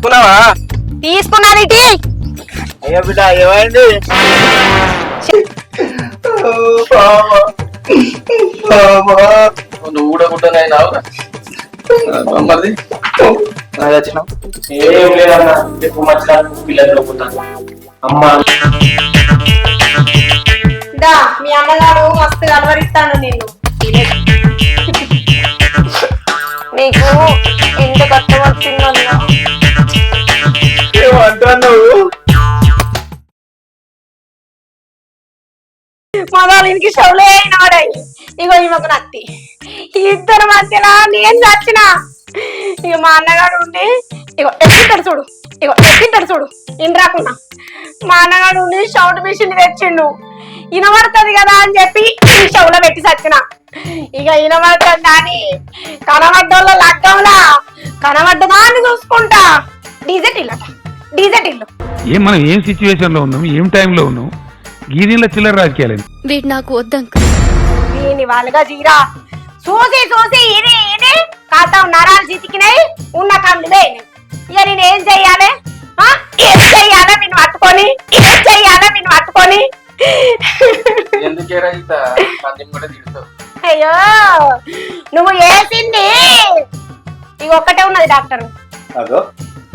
తీసుకున్నావా? తీసుకున్నాను ఇటీ. అయ్యో బిడ్డ ఏమైంది? నువ్వు కూడా గుట్టనైనావు మరి వచ్చినావు. ఏం లేదన్నా ఎక్కువ మధ్య పిల్లలు పోతాను. అమ్మ మీ అమ్మగారు మస్తు అలవరిస్తాను నిన్ను. నీకు ఎంత కష్టం వచ్చిందన్నా. ఏమంటున్నావు? మొదలకి షవులే అయినాడాయి. ఇగో ఈమెకు నత్తి. ఇద్దరు మధ్యలో నేను చచ్చిన. ఇక మా అన్నగాడు ఉండి ఇగో ఎక్కింటాడు చూడు, ఇగో ఎక్కింటాడు చూడు. ఇన్ రాకున్నా మా అన్నగాడు ఉండి షౌట్ మిషన్ తెచ్చిండు. ఇనబడుతుంది కదా అని చెప్పి ఈ షవులో పెట్టి చచ్చిన. ఇక ఇనబడుతుంది అని కనబడ్డోళ్ళ లగ్గంలా కనబడ్డదా అని చూసుకుంటా. డీజెట్ ఇల్లు డీజెట్ ఇల్లు. ఏం మనం ఏం సిచ్యువేషన్ లో ఉన్నాం, ఏం టైంలో ఉన్నాం? గీనీళ్ళ చిల్లర రాజకీయాలు వీడు నాకు వద్దంక. దీని వాళ్ళగా జీరా చూసి చూసి ఇది ఇది కాతాం నరాలు చితికినాయి, ఉన్న కళ్ళు వేయినాయి. ఇక నేను ఏం చెయ్యాలి? ఏం చెయ్యాలా నిన్ను పట్టుకొని? ఏం చెయ్యాలా నిన్ను పట్టుకొని? అయ్యో నువ్వు వేసింది ఇక ఒక్కటే ఉన్నది డాక్టర్.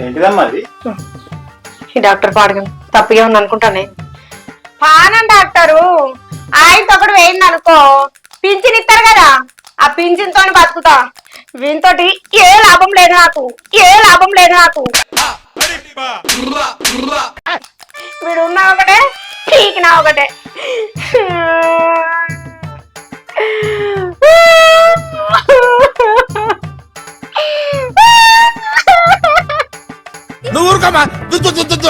ఏంటిదమ్మా అది? ఈ డాక్టర్ పాడగం తప్పుగా ఉంది అనుకుంటానే. పానం డాక్టరు ఆయనతో ఒకటి వేయింది అనుకో, పింఛన్ ఇస్తారు కదా, ఆ పింఛన్తో బతుకుతా. వీనితోటి ఏ లాభం లేదు నాకు, ఏ లాభం లేదు నాకు. వీడు ఉన్నా ఒకటే, పీకినా ఒకటే. నువ్వు ఊరుకోమా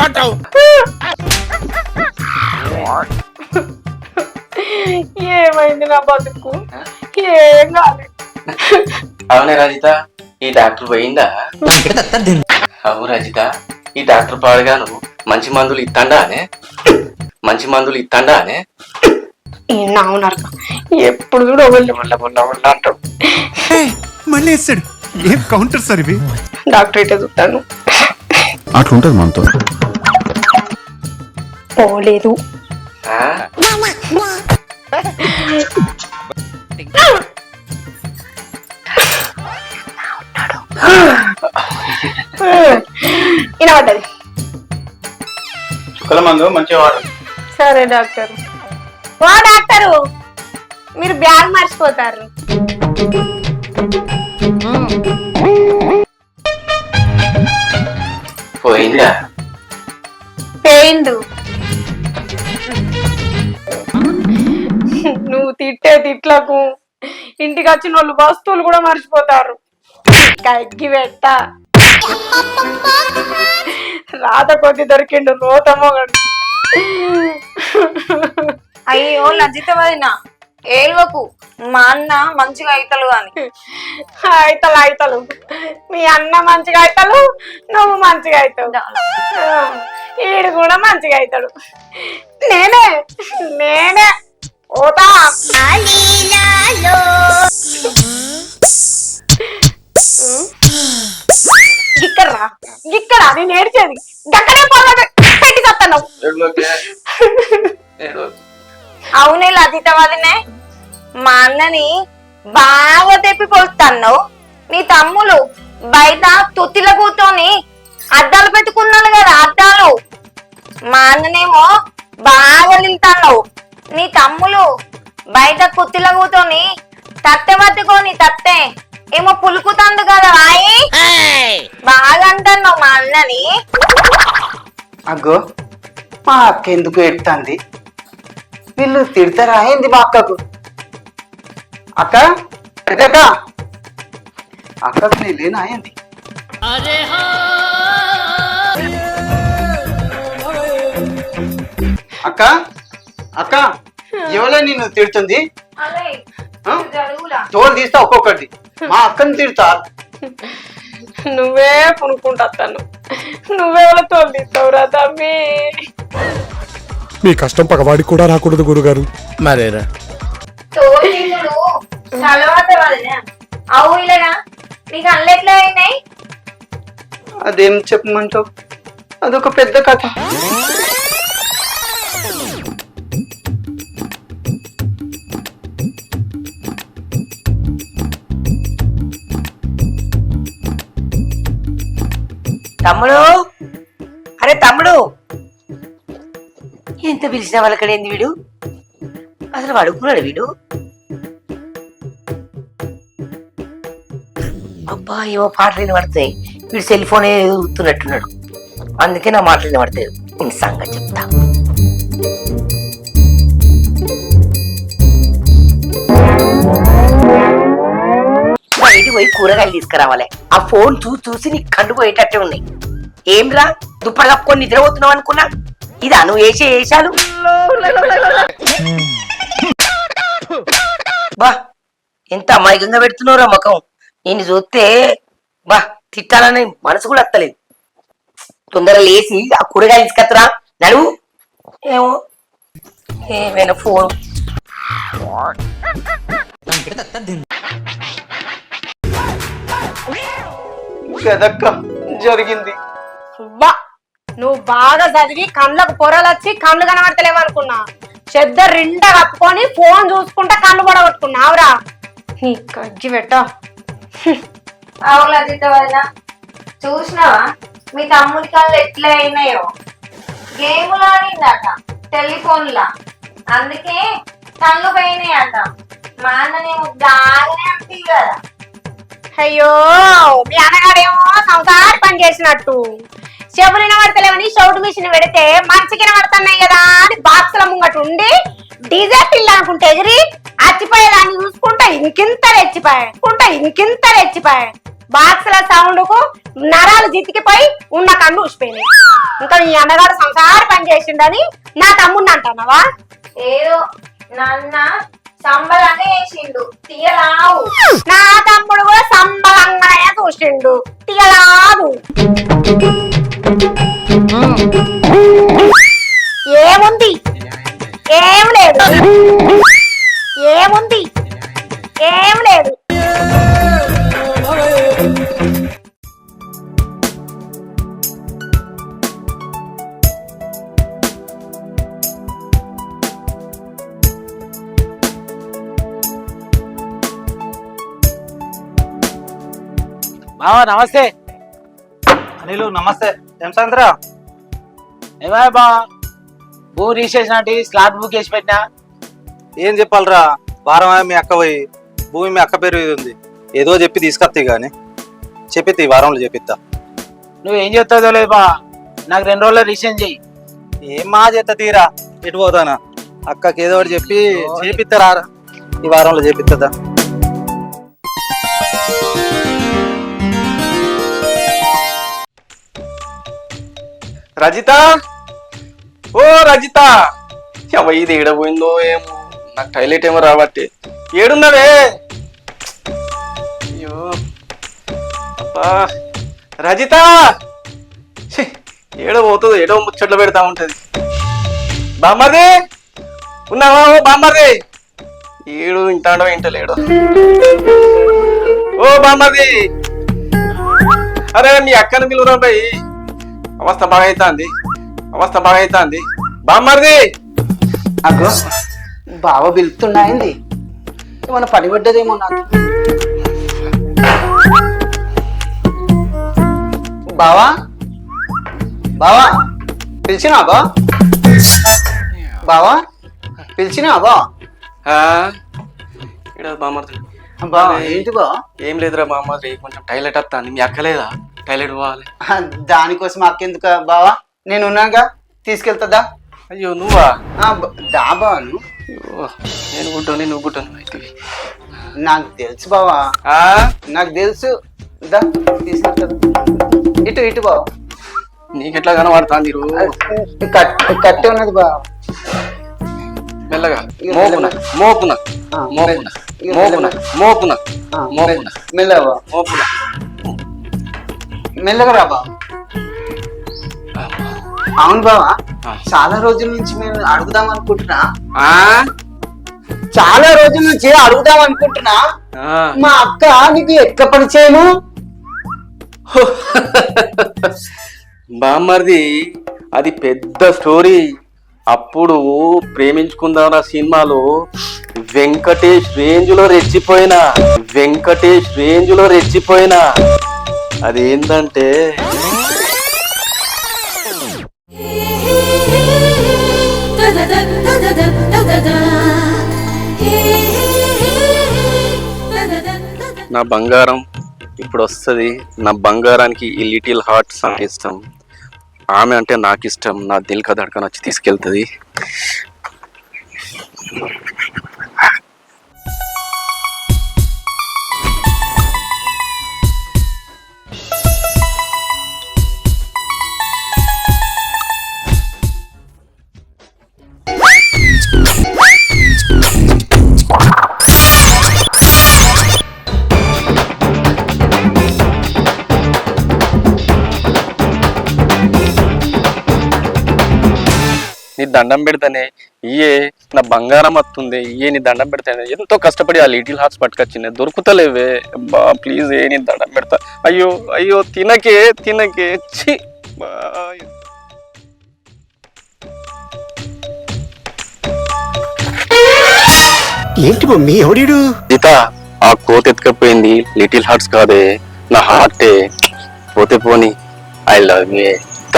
అంటావు. ఏమైంది నా బతుకు? ఏం కాదు. అవునే రజిత, ఈ డాక్టర్ పోయిందా? అవు రజిత, ఈ డాక్టర్ పాడుగాను మంచి మందులు ఇస్తాడా అనే? మంచి మందులు ఇస్తాడా అనే? అవునరు ఎప్పుడు కూడా అంటాడు. మళ్ళీ వేస్తాడు. ఏం కౌంటర్ సార్ ఇవి? డాక్టర్ అయితే చూస్తాను. అట్లుంటది మనతో. పోలేదు. వినబడ్డది. చుక్కల మందు మంచిగా వాడు. సరే డాక్టర్. ఓ డాక్టరు, మీరు బ్యాగ్ మర్చిపోతారు. పోయిందా? పోయిండు. నువ్వు తిట్టే తిట్లకు ఇంటికి వచ్చిన వాళ్ళు వస్తువులు కూడా మర్చిపోతారు. కగ్గి పెట్ట రాత కొద్ది దొరికిండు రోతమోగడు. అయ్యో లజ్జిత వదిన ఏల్వకు, మా అన్న మంచిగా అయితలు గాని. అయితలు మీ అన్న మంచిగా అవుతాడు, నువ్వు మంచిగా అవుతావు. ఈడు కూడా మంచిగా అవుతాడు. నేనే నేనే ఓతా. గిక్కరా గిక్కరా నేను ఏడ్చేది గక్కడే పొరపాటు పెట్టి చెప్తాను. అవునే లజిత వదినే, మా అన్నని బాగా తెప్పి పోస్తాను. నీ తమ్ములు బయట తుత్తిల కూర్చొని అద్దాలు పెట్టుకున్నాను కదా, అద్దాలు. మా అన్ననేమో బాగా నిలుతాను. నీ తమ్ములు బయట కుత్తిల కూర్చొని తట్టె పట్టుకొని తట్టె ఏమో పులుకుతాండు కదా వాయి, బాగా అంటాను మా అన్నని. అగ్గో మా అక్క ఎందుకు ఎడుతుంది? వీళ్ళు తిడతారా ఏంది మా అక్కకు? అక్క అక్క అక్కకు నేను లేనా ఏంది? అక్క అక్క ఎవరో నిన్ను తిడుతుంది? తోలు తీస్తా ఒక్కొక్కటి. మా అక్కని తిడతా. నువ్వే పునుకుంటాను, నువ్వెవరో తోలు తీస్తావురా తమ్మి. మీ కష్టం పగవాడికి కూడా రాకూడదు గురుగారు. మరేరా అవు ఇలాగా నీకు అల్లు ఎట్లా అయినాయి? అదేం చెప్పమంటావు? అదొక పెద్ద కథ. తమ్ముడు, అరే తమ్ముడు, ఎంత పిలిచిన వాళ్ళకడేంది వీడు? అసలు అడుగుతున్నాడు వీడు? అబ్బా ఏమో పాటలు వినబడతాయి. వీడు సెల్ ఫోన్ ఊతున్నట్టున్నాడు, అందుకే నా మాటలు వినబడతాయి. నేను సంగతి చెప్తా. బయటికి పోయి కూరగాయలు తీసుకురావాలి. ఆ ఫోన్ చూసి చూసి నీకు కండు పోయేటట్టే ఉన్నాయి. ఏంరా దుప్పటి కప్పుకొని నిద్రపోతున్నావు అనుకున్నా? ఇదా నువ్వు వేసే వేషాలు? బా ఎంత అమాయకంగా పెడుతున్నావురా ముఖం. నేను చూస్తే బా తిట్టాలని మనసు కూడా వస్తలేదు. తొందరగా లేచి ఆ కూరగాయలు తీసుకొత్తరా నడువు. ఏమో ఏమైనా ఫోన్ కదక్క జరిగింది. వా నువ్వు బాగా చదివి కళ్ళకు పొరలు వచ్చి కళ్ళు కనబడతలేవు అనుకున్నా. చెద్ద రెండా కప్పుకొని ఫోన్ చూసుకుంటా కళ్ళు పడగొట్టుకున్నావురా. నీ కజ్జి పెట్ట. అవును లజిత వదిన, చూసినావా మీ తమ్ముడి కళ్ళు ఎట్లా అయినాయో? గేములు ఆడిందట టెలిఫోన్లా, అందుకే కళ్ళు పోయినాయట. మా అన్ననేమో బాగానే అంటుంది కదా. అయ్యో మీ అన్నగాడేమో సంసారి పని చేసినట్టు చెవులు వినబడతలేవని షౌట్ మిషన్ పెడితే మంచికి వినబడుతున్నాయి కదా అని బాక్సుల ముంగట ఉండి డీజే పిల్ల అనుకుంటే ఎగిరి అచ్చిపోయేదాన్ని చూసుకుంటా ఇంకింత రెచ్చిపోయా బాక్సుల సౌండ్ కు నరాలు జితికిపోయి ఉన్న కన్ను ఊసిపోయినాయి. ఇంకా మీ అన్నగాడు సంసారి పని చేసిండని నా తమ్ముడిని అంటున్నావా? ఏదో నాన్న సంబలంగా వేసిండు తీయరావు. నా తమ్ముడు కూడా సంబలంగానే చూసిండు తీయరాదు. ఏముంది? ఏం లేదు. ఏముంది? ఏం లేదు. బావా నమస్తే. అనిలు నమస్తే. ఏం సాయంత్ర? ఏమా బావా భూమి రిజిస్ట్రేషన్ అంటే స్లాట్ బుక్ చేసి పెట్టినా. ఏం చెప్పాలరా, వారం మీ అక్క పోయి భూమి మీ అక్క పేరు మీద ఉంది. ఏదో చెప్పి తీసుకొస్తాయి కానీ చెప్పిద్ది, ఈ వారంలో చెప్పిద్దా. నువ్వేం చెప్తాదో లేదు బావా, నాకు 2 రోజుల్లో రిజిస్ట్రేషన్ చెయ్యి. ఏం మా చేత తీరా ఎటు పోతానా? అక్కకి ఏదో ఒకటి చెప్పి చేపిస్తారా, ఈ వారంలో చేపిస్తుందా? రజిత, ఓ రజిత, ఇది ఏడపోయిందో ఏమో, నాకు టాయిలెట్ ఏమో రాబట్టి. ఏడున్నావే? అయ్యో అబ్బా రజిత, ఏడో పోతుంది, ఏడో ముచ్చట్లు పెడతా ఉంటది. బామ్మది ఉన్నావా? ఓ బామ్మది, ఏడు ఇంటాడో ఇంటలేడు. ఓ బామ్మది, అరే మీ అక్కను పిలువురా బాయ్, అవస్థ బాగా అవుతుంది. బామ్మది అగో బావ పిలుస్తున్నాయింది, ఏమన్నా పడిపడ్డదేమో నాకు. బావా బావా పిలిచినా బా? బావా పిలిచినా బా? బామ్మది బా ఏంటి బా? ఏం లేదురా బామ్మది, కొంచెం టాయిలెట్ వస్తాను. మీ అక్కలేదా టాయిలెట్ పోవాలి? దానికోసం అక్కెందుకు బావా, నేను ఉన్నాగా, తీసుకెళ్తుందా? అయ్యో నువ్వా? దాబాను నేను గుడ్డోని నువ్వు గుడ్డోని అయితే నాకు తెలుసు బావా, నాకు తెలుసు. తీసుకెళ్తా. ఇటు బావా. నీకెట్లా కనబడుతుంది? కట్టే ఉన్నది బావా. మెల్లగా మోపున మెల్లగా మెల్లగా రా బావా. అవును బావా, చాలా రోజుల నుంచి మేము అడుగుదాం అనుకుంటున్నా. మా అక్క నీకు ఎక్క పరిచయము? బామ్మర్ది అది పెద్ద స్టోరీ. అప్పుడు ప్రేమించుకుందాం ఆ సినిమాలో వెంకటేష్ రేంజ్ లో రెచ్చిపోయినా అదేంటంటే నా బంగారం ఇప్పుడు వస్తుంది. నా బంగారానికి ఈ లిటిల్ హార్ట్ సాంగ్ ఇష్టం. ఆమె అంటే నాకు ఇష్టం. నా దిల్ కా ధడ్కన్ వచ్చి తీసుకెళ్తుంది. నీ దండం పెడతానే ఇయే నా బంగారం వస్తుంది. నీ దండం పెడతానే ఎంతో కష్టపడి ఆ లిటిల్ హార్ట్స్ పట్టుకొచ్చింది, దొరుకుతలేవే. అబ్బా ప్లీజ్ నీ దండం పెడతా. అయ్యో అయ్యో తినకే ఛీ. ఏంటి మమ్మీ ఎవడీడు? సీత ఆ కోత ఎత్తుకపోయింది లిటిల్ హార్ట్స్ కాదే, నా హార్టే. పోతే పోని ఐ లవ్ యూ. సీత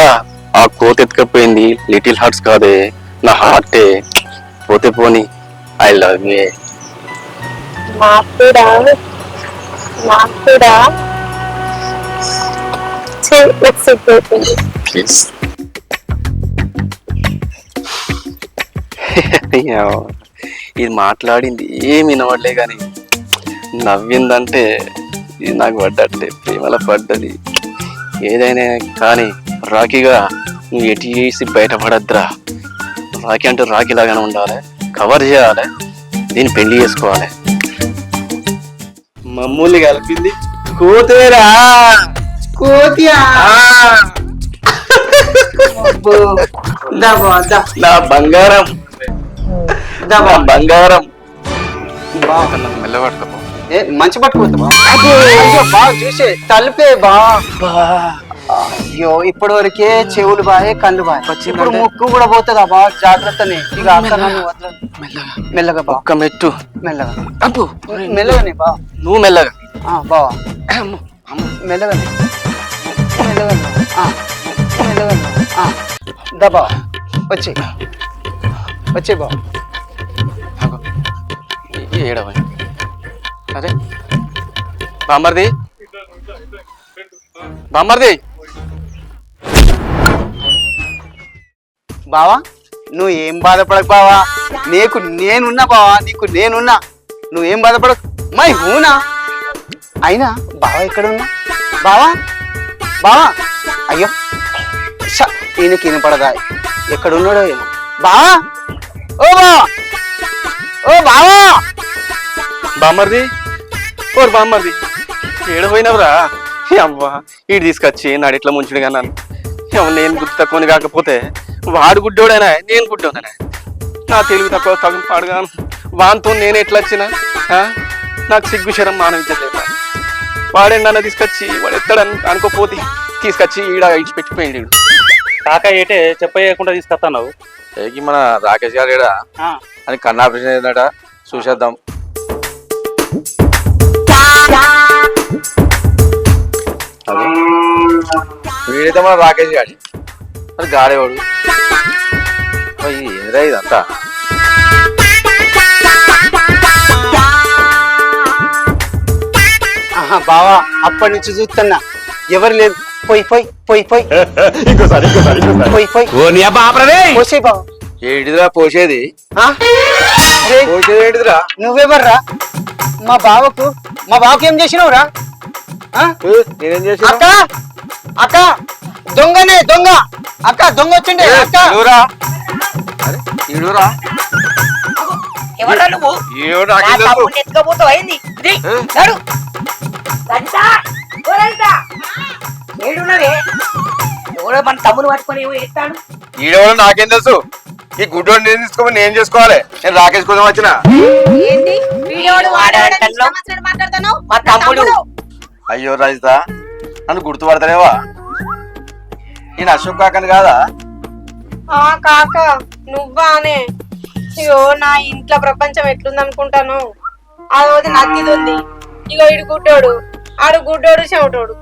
ఆ కోత ఎత్తుకపోయింది లిటిల్ హార్ట్స్ కాదే, నా హార్టే. పోతే పోని ఐ లవ్ యూ. ప్లీజ్ ఇది మాట్లాడింది ఏమి వినవడలే కానీ నవ్విందంటే ఇది నాకు పడ్డట్టే, ప్రేమలో పడ్డది. ఏదైనా కానీ రాఖీగా నువ్వు ఎటు చేసి బయటపడద్దురా. రాఖీ అంటే రాఖీలాగానే ఉండాలి, కవర్ చేయాలి, దీన్ని పెళ్లి చేసుకోవాలి. మమ్మల్ని కలిపింది కోతేరా. నా బంగారం బంగారం. మెల్లబడతావు మంచి పట్టుకోవద్దు బాగా చూసే తలిపే బా. అయ్యో ఇప్పటి వరకే చెవులు బాయే కళ్ళు బాయ్, ఇప్పుడు ముక్కు కూడా పోతుందా బా. జాగ్రత్తనే ఇక అక్క నన్ను వదలదు. మెల్లగా బా, ఒక్క మెట్టు మెల్లగా అప్పు. మెల్లగానే బా. నువ్వు మెల్లగా బావా మెల్లగానే మెల్లగానే మెల్లగానే దబా వచ్చి వచ్చే బా. ఏడవని అరే బామ్మర్ది బావా నువ్వు ఏం బాధపడకు బావా, నీకు నేనున్నా బావా, నీకు నేనున్నా, నువ్వేం బాధపడకు. మై హూనా అయినా బావా ఎక్కడ ఉన్నా బావా. బావా అయ్యో ఈయనకి వినపడదా, ఎక్కడున్నాడో ఏమో. బావా ఓ బావా, ఓ బావా. బామ్మర్ది బామ్మర్ది ఏడపోయినవరా. అవ్వా ఈడు తీసుకొచ్చి నాడిట్లా ముంచుడు కానీ నేను గుర్తు తక్కువని కాకపోతే వాడు గుడ్డోడైనా నేను గుడ్డోదనా. నా తెలివి తక్కువ తగిన పాడుగాను వానితో నేను ఎట్లా వచ్చినా నాకు సిగ్గు శరం మానవించలేదు. వాడేండన్నా తీసుకొచ్చి వాడు ఎత్తాడని అనుకోపోతే తీసుకొచ్చి ఈడ ఇచ్చి పెట్టిపోయింది. కాక ఏటే చెప్పకుండా తీసుకొస్తావు. ఏకి మన రాకేష్ గారు ఏడా అని కన్ను ఆపరేషన్ అయిందట, చూసేద్దాం. వీడైతే మన రాకేష్ గాడి అది గాడేవాడు. ఎదురా ఇదంతా బావా అప్పటి నుంచి చూస్తున్నా ఎవరు లేదు. పోయి పోయి పోయి పోయి పోయి పోయి పోసే బావా. ఏంటిదిరా పోసేది? పోసేది ఏంటిదిరా? నువ్వెవర్రా? మా బావకు ఏం చేసినావురా? నేనేం చేసిన? అక్క అక్క దొంగనే దొంగ. అక్క దొంగ వచ్చిండే. అక్క ఈడురా ఎవరా నువ్వు? ఎత్తుకోపోతావు అయింది ఏడున్నదే ఎవరో మన తమ్ముడు పట్టుకొని ఏమో ఎత్తాడు. ఈడెవరో నాకేం తెలుసు? ఈ గుడ్డోని నేను తీసుకోమని నేను చేసుకోవాలి. నేను రాకేష్ కోసం వచ్చిన. మా తమ్ముడు. అయ్యో రజిత నన్ను గుర్తుపడతానేవా? నేను అశోక్ కాకని కాదా? ఆ కాక నువ్వానే? ఇగో నా ఇంట్లో ప్రపంచం ఎట్లుంది అనుకుంటాను. అదోది నత్తిది ఉంది. ఇగో ఇడు గుడ్డోడు, ఆడు గుడ్డోడు చెమటోడు.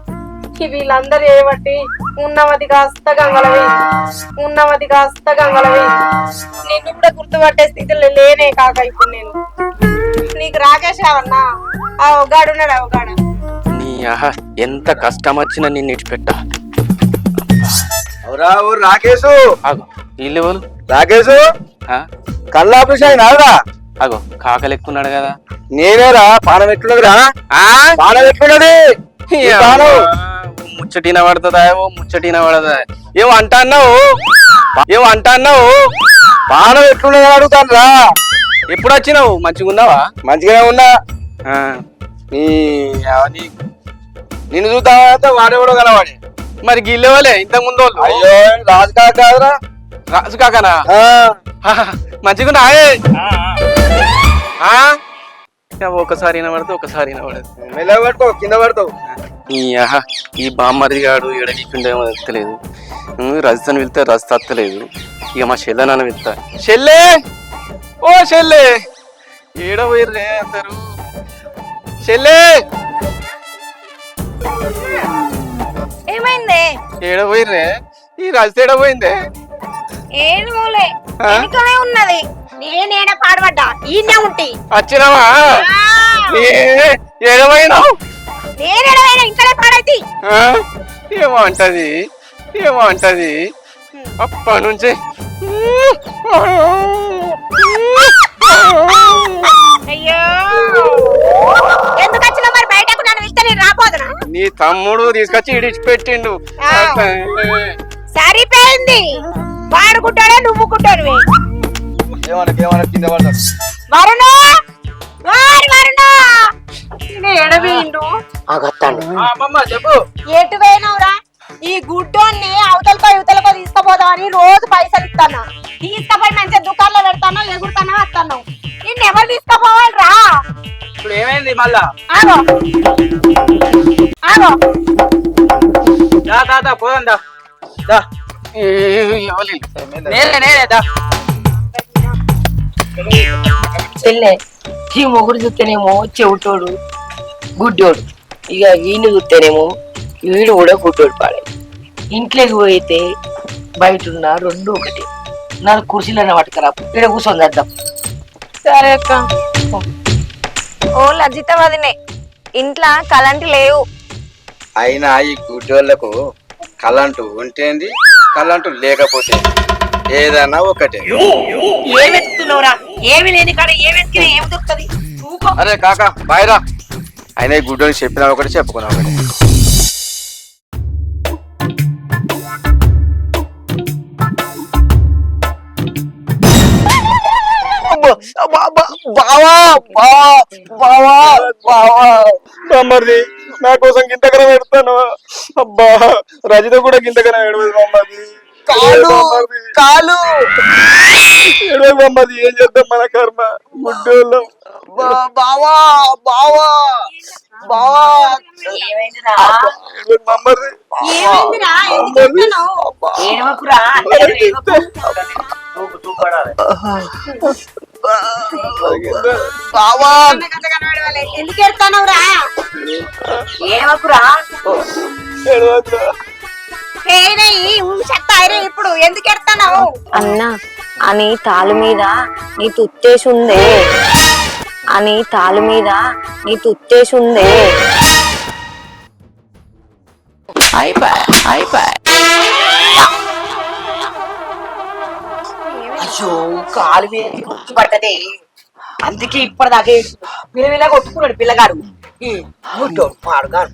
వీళ్ళందరూ ఏబట్టి ఉన్నమది కాస్త గంగలవి, ఉన్నమది కాస్త గంగలవి. నిన్ను కూడా గుర్తుపట్టే స్థితిలో లేనే కాక ఇప్పుడు నేను. నీకు రాకేష్ కావన్నా? ఆ ఒగాడున్నాడు, ఆ ఒగాడ. నీ ఆహా ఎంత కష్టం వచ్చినా నిన్ను ఇచ్చిపెట్టా. అవురా ఓ రాకేశు, ఆగో వీళ్ళు ఎవరు? రాకేశు ఆ? కల్లాపుషాయి నాదా? ఆగో కాకలెక్కున్నాడు కదా. నేనేరా. పానం ఎట్లున్నదిరా? పానం ఎట్లున్నది? ముచ్చటిన పడుతుందా? ఓ ముచ్చటిన పడదా? ఏమో అంటా అన్నావు, ఏమో అంటా అన్నావు. పానం ఎట్లున్నది అడుగుతాను రా. ఎప్పుడు వచ్చినావు? మంచిగా ఉన్నావా? మంచిగానే ఉన్నా. ఆ, నిన్ను చూద్దామంటే వాడేవాడు కలవాడి. మరి గిల్లెవలే ఇంతకు ముందు వాళ్ళు? అయ్యో రాజు కాక కాదురా. రాజు కాకనా? మంచిగా ఒకసారి వినబడితే ఒకసారి వినబడదు. మెల్లగా పట్టుకో, కింద పడతావు. ఈ బామ్మది గాడు ఎడగికుండేమో తెలియదు. రజితను వెళ్తే రజిత అత్తలేదు. ఇక మా చెల్లె నాన్న వెళ్తా. చెల్లె, ఓ చెల్లె, ఏడ పోయిర్రే అందరు? చెల్లె ఏమైంది? ఏడ పోయిర్రే? ఈ రజిత ఏడ పోయిందే? ఏడు మూలే వెనుకనే ఉన్నది. నేనేడ పాడబడ్డా? ఈయనే ఉంటి. వచ్చినావా? ఏడమైనావు? నేనేడవైనా ఇంకనే పాడైతి. ఏమో అంటది, ఏమో అంటది అప్పటి నుంచి. అయ్యో ఎందుకు వచ్చినా మరి బయటకు? నన్ను ఇస్తే నేను రాపోదునా? నీ తమ్ముడు తీసుకొచ్చి ఇడిచిపెట్టిండు. సరిపోయింది. వాడు గుడ్డాడే, నువ్వు గుడ్డాడువే. ఏమన్నా కింద పడతాడు. వరుణ, వరుణ, ఎడవేయండు. చెప్పు. ఎటు పోయినవురా? ఈ గుడ్డోన్ని అవతలకో యువతలకో తీసుకుపోదామని రోజు పైసలు ఇస్తాను. తీసుకుపోయి మంచిగా దుకాణంలో పెడతాను, ఎగురుతాను, వస్తాను. నిన్ను ఎవరు తీసుకుపోవాలి రా? ఇప్పుడు ఏమైంది మళ్ళా? ఆగో ఆగో, దా పోదాం దా. నేనే దా. చెల్లె ఈ మొగుడు చూస్తేనేమో చెవిటోడు గుడ్డోడు, ఇక ఈయన చూస్తేనేమో వీడు కూడా గుడ్డోడు పాడే. ఇంట్లోకి పోయితే బయట ఉన్న రెండు ఒకటి. నాకు కుర్చీలన్న పట్టుకురా, ఇక్కడ కూర్చొని చేద్దాం. సరే అక్క. ఓ లజిత వదినే, ఇంట్లో కలంటి లేవు. అయినా ఈ గుడ్డోళ్లకు కళ్ళంటూ ఉంటేంది, కళ్ళంటూ లేకపోతే ఏదైనా ఒకటే. ఏం వెతుకుతున్నావురా? ఏమి లేని కాడ ఏం వెతికినా ఏమి దొరుకుతుంది? అరే కాక బాయ్రా. అయినా ఈ గుడ్డోని చెప్పినా ఒకటి, చెప్పుకున్నా ఒకటి. బామ్మది నా కోసం గింతకరం పెడతాను. అబ్బా రజిత కూడా గింతకరం ఏడవదు బామ్మది. కాలు ఏడవదు బామ్మది. ఏం చేద్దాం మన కర్మ గుడ్డోళ్ళం. బావా బావా బావా ఏమైందిరా? బామ్మది ఏమైందిరా? ఎందుకు ఎత్తున్నావు? ఏడవకురా. బావా ఎందుకు ఎడతానవు రా? ఏడవకురా. ఇప్పుడు ఎందుకు ఎడతానవు? అన్నా అని తాళు మీద నీ తుత్తేసి ఉందే, అని తాళు మీద నీ తుత్తేసి ఉందే. అయ్యో కాలు మీద గుర్తు పట్టదే, అందుకే ఇప్పటిదాకే పిల్లవిలా కొట్టుకున్నాడు పిల్లగాడు. ఈ గుడ్డోడు పాడుగాడు.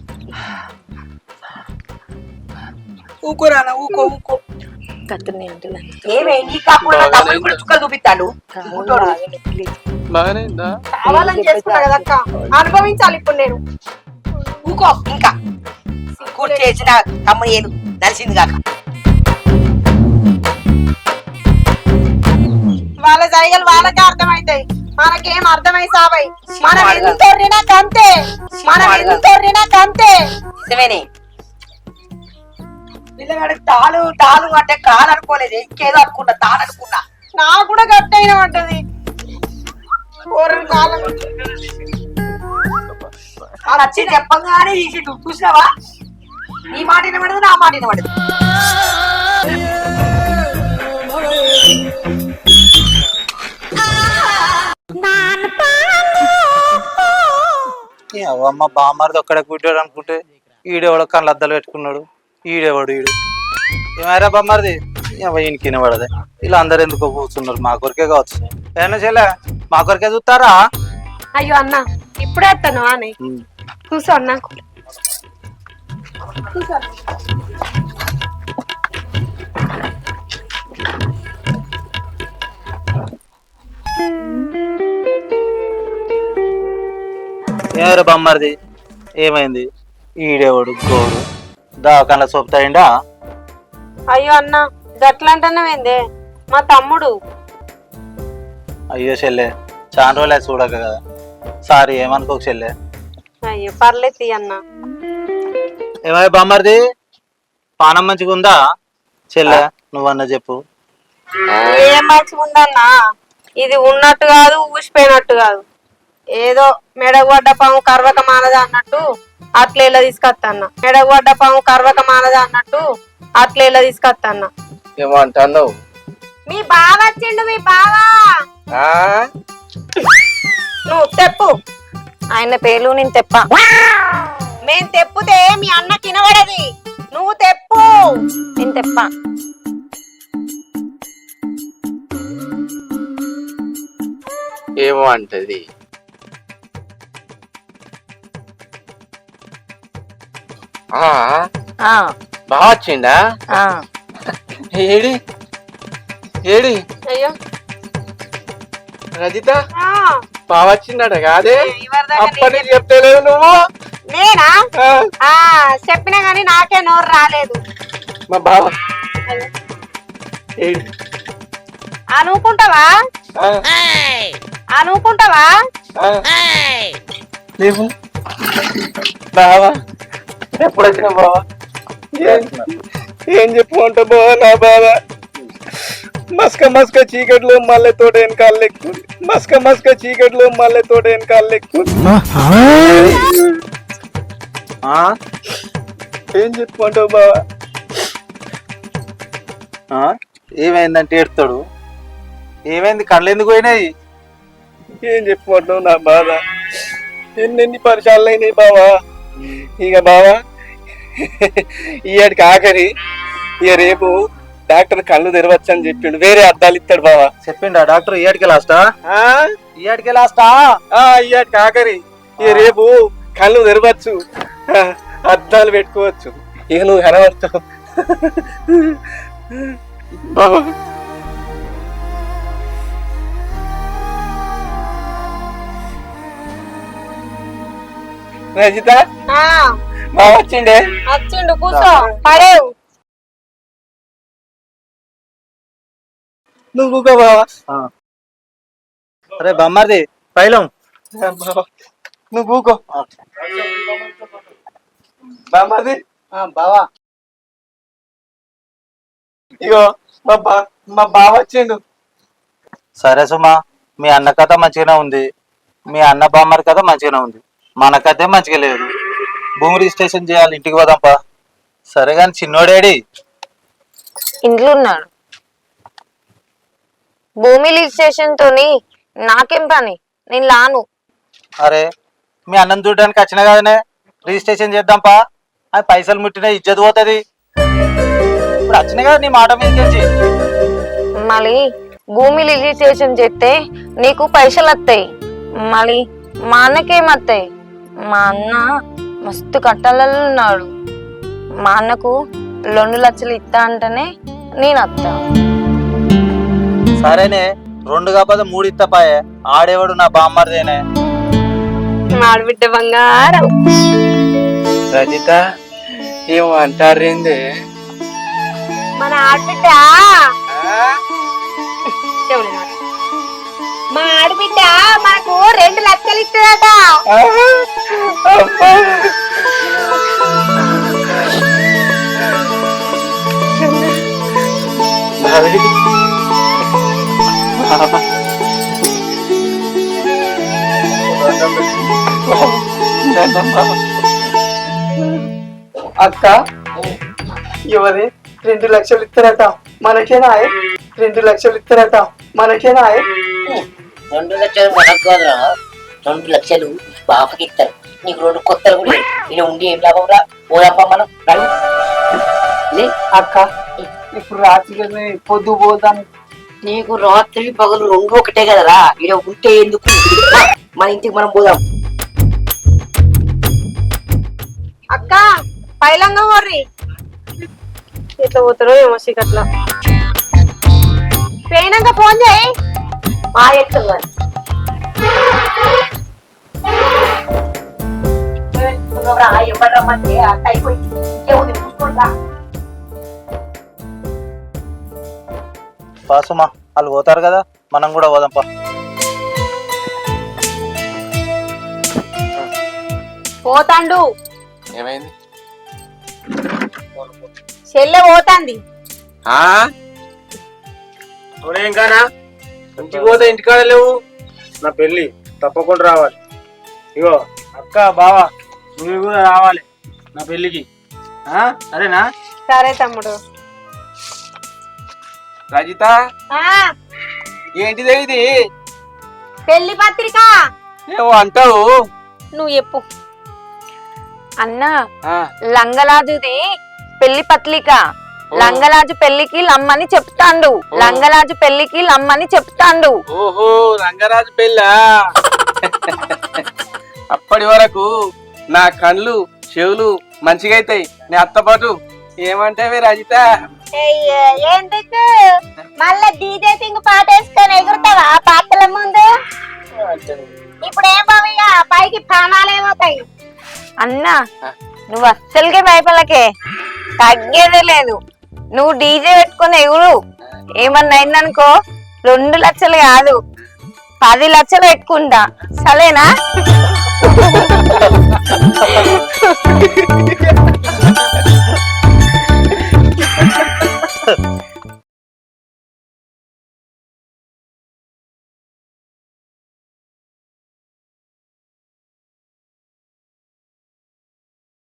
ఊకోరా ఊకో ఊకో. ఏమైంది? కాకుండా తమ్ముడు కూడా చుక్కలు చూపిస్తాడు. కావాలని చేసుకున్నా కదక్క, అనుభవించాలి ఇప్పుడు నేను. ఊకో ఇంకా కూర్చు చేసిన తమ్ముడు ఏను నలిసింది కాక. వాళ్ళ జైగలు వాళ్ళకే అర్థమైతాయి, మనకేం అర్థమై సాబాయి. మనం ఎందుకు తొర్రినా కంతే, మనం ఎందుకు తొర్రినా కంతే. నిజమేనే, పిల్లగాడికి తాళు తాళు అంటే కాలు అనుకోలేదు, ఇంకేదో అనుకున్నా, తాను అనుకున్నా. నాకు కూడా గట్టయిన పడ్డది. వచ్చి చెప్పగానే తీసిండు, చూసినావా? ఈ మాట వినబడదు, నా మాట వినబడదు. అమ్మ బామ్మరిది ఒక్కడే కూర్చోడు అనుకుంటే ఈడేవాడు కళ్ళు అద్దలు పెట్టుకున్నాడు. ఈడేవాడు ఏమైనా బామ్మరిది ఈయనకి వినబడదే. ఇలా అందరు ఎందుకో కూర్చున్నారు, మా కొరికే కావచ్చు. ఏమన్నా చెల్లె మా కొరికే చూస్తారా? అయ్యో అన్న ఇప్పుడే వస్తాను అని కూర్చో అన్న. కూర్చో. ఏమరా బామ్మరిది ఏమైంది? ఈడేవాడు గోడు దావకాల సోపుతాయిండా? అయ్యో అన్న గట్లంటున్నావేందే, మా తమ్ముడు. అయ్యో చెల్లె చాలా రోజులే చూడక కదా, సారీ ఏమనుకోక చెల్లె. అయ్యో పర్లేదు తీ అన్న. ఏమై బామ్మరిది పానం మంచిగా ఉందా? చెల్లె నువ్వన్నా చెప్పు. ఏం మంచిగా ఉందన్నా, ఇది ఉన్నట్టు కాదు ఊసిపోయినట్టు కాదు, ఏదో మెడగొడ్డ పాము కర్వక మానదా అన్నట్టు అట్లేలా తీసుకొస్తాన్న. మెడగొడ్డ పాము కర్వక మానదా అన్నట్టు అట్లేలా తీసుకొస్తాన్న. ఏమో అంటున్నావు? మీ బావ వచ్చిండు, మీ బావా. నువ్వు తెప్పు. ఆయన పేర్లు నేను తెప్ప. మేం తెప్పుతే మీ అన్న తినబడది, నువ్వు తెప్పు. నేను తెప్ప. ఏమో అంటది. బాగా వచ్చిండా? ఏడి ఏడి అయ్యో రజిత బాగా వచ్చిందట కాదే, అప్పటి చెప్తలేవు నువ్వు. నేనా చెప్పినా గానీ నాకే నోరు రాలేదు. మా బావ ఏడి అనుకుంటావా అనుకుంటావా? లేవు బావా, ఎప్పుడు వచ్చినా బావా? ఏం చెప్పుకుంటా బావా నా బావ? మస్క మస్క చీకట్లో మల్లె తోట వెనకాల లెక్కుంది, మస్క మస్క చీకట్లో మల్లె తోట వెనకాల లెక్కుంది. ఏం చెప్పుకుంటావు బావా? ఏమైందంటే ఏడుతాడు. ఏమైంది? కళ్ళు ఎందుకు పోయినాయి? ఏం చెప్పుకుంటావు నా బాధ? ఎన్నెన్ని పరిచయాలు అయినాయి బావా. ఇక బావా ఈయాడికి ఆఖరి, ఇక రేపు డాక్టర్ కళ్ళు తెరవచ్చు అని చెప్పిండు, వేరే అద్దాలు ఇస్తాడు బావా. చెప్పిండా డాక్టర్? ఇయాడికి లాస్టా? ఇయాడికి లాస్టా? ఇయాడికి ఆఖరి, ఇక రేపు కళ్ళు తెరవచ్చు, అద్దాలు పెట్టుకోవచ్చు, ఇక నువ్వు కనబడతావు బావా. రజిత బాగా వచ్చిండే. వచ్చిండు, కూర్చో. పడేవు. నువ్వు కూకో బావా. అరే బొమ్మది పైలం నువ్వు కూకో బామ్మది. బావా ఇగో మా బావ వచ్చిండు. సరే సుమా, మీ అన్న కథ మంచిగానే ఉంది, మీ అన్న బామ్మరి కథ మంచిగానే ఉంది, మన కథే మంచిగా లేదు. భూమి రిజిస్ట్రేషన్ చేయాలి, ఇంటికి పోదాంపా. సరే కానీ చిన్నోడేడి? ఇంట్లో ఉన్నాడు. భూమి రిజిస్ట్రేషన్ తోని నాకేం పని, నేను లాను. అరే మీ అన్నం చూడడానికి వచ్చిన కదనే, రిజిస్ట్రేషన్ చేద్దాంపా. అది పైసలు ముట్టినా ఇజ్జత్ పోతుంది. ఇప్పుడు వచ్చిన కదా నీ మాట మీద తెలిసి. మళ్ళీ భూమి రిజిస్ట్రేషన్ చేస్తే నీకు పైసలు వస్తాయి, మళ్ళీ మా అన్నకేమత్తాయి? మా అన్న మస్తు కట్టాలలో ఉన్నాడు, మా అన్నకు 2 లక్షలు ఇస్తా అంటేనే నేను వస్తా. సరేనే, 2 కాకపోతే 3 ఇత్తపాయే. ఆడేవాడు నా బామ్మర్దేనే. ఆడబిడ్డ బంగారం. రజిత ఏమో అంటారేంది? మన ఆడబిడ్డ మా ఆడబిడ్డ మనకు 2 లక్షలు ఇస్తుందట. అక్క ఎవరి 2 లక్షలు ఇస్తారట మనకేనా 2 లక్షలు ఇస్తారట మనకేనా 2 లక్షలు మనకు కాదురా 2 లక్షలు బాపకి ఇస్తారు నీకు 2 కొత్తలు కూడా ఇలా ఉండి ఏం లాభం రా పోదాపా మనం అక్క ఇప్పుడు రాత్రి పొద్దు పోతాను నీకు రాత్రి పగలు 2 ఒకటే కదరా ఇలా ఉంటే ఎందుకు మన ఇంటికి మనం పోదాం అక్క పైలంగా హోర్రి ఎట్లా పోతారో ఏమో చీకట్లా పోయినాక ఫోన్ చేయి మా ఎక్కడ ఎవరు రమ్మంటే అట్ట అయిపోయింది ఏముంది చూసుకోండి పాసుమా వాళ్ళు పోతారు కదా మనం కూడా పోదాంపా పోతాండు ఏమైంది చెల్లె పోతాంది అవునేం కానా ఇంటికి పోతే ఇంటికాడ లేవు నా పెళ్ళి తప్పకుండా రావాలి ఇగో అక్క బావ నువ్వు కూడా రావాలి నా పెళ్ళికి సరేనా సరే తమ్ముడు రజిత ఆ ఏంటిదే ఇది పెళ్లి పత్రిక ఏమో అంటావు నువ్వు చెప్పు అన్న లంగలాజుది పెళ్లి పత్రిక లంగలాజు పెళ్లికి లమ్మని చెప్తాండు లంగలాజు పెళ్లికి లమ్మని చెప్తాండు ఓహో రంగరాజు పెళ్ళా అప్పటి వరకు నా కళ్ళు చెవులు మంచిగా అవుతాయి నీ అత్త పాటు ఏమంటావే రజిత ఎందుకు మళ్ళా డీజే సింగ్ పాట వేసుకొని ఎగురుతావా పాటల ముందు ఇప్పుడు ఏం బావయ్యా పైకి ప్రాణాలేమవుతాయి అన్న నువ్వు అస్సలకే భయపడకే తగ్గేదే లేదు నువ్వు డీజే పెట్టుకొని ఎగురు ఏమన్నా అయిందనుకో 2 లక్షలు కాదు 10 లక్షలు పెట్టుకుంటా సరేనా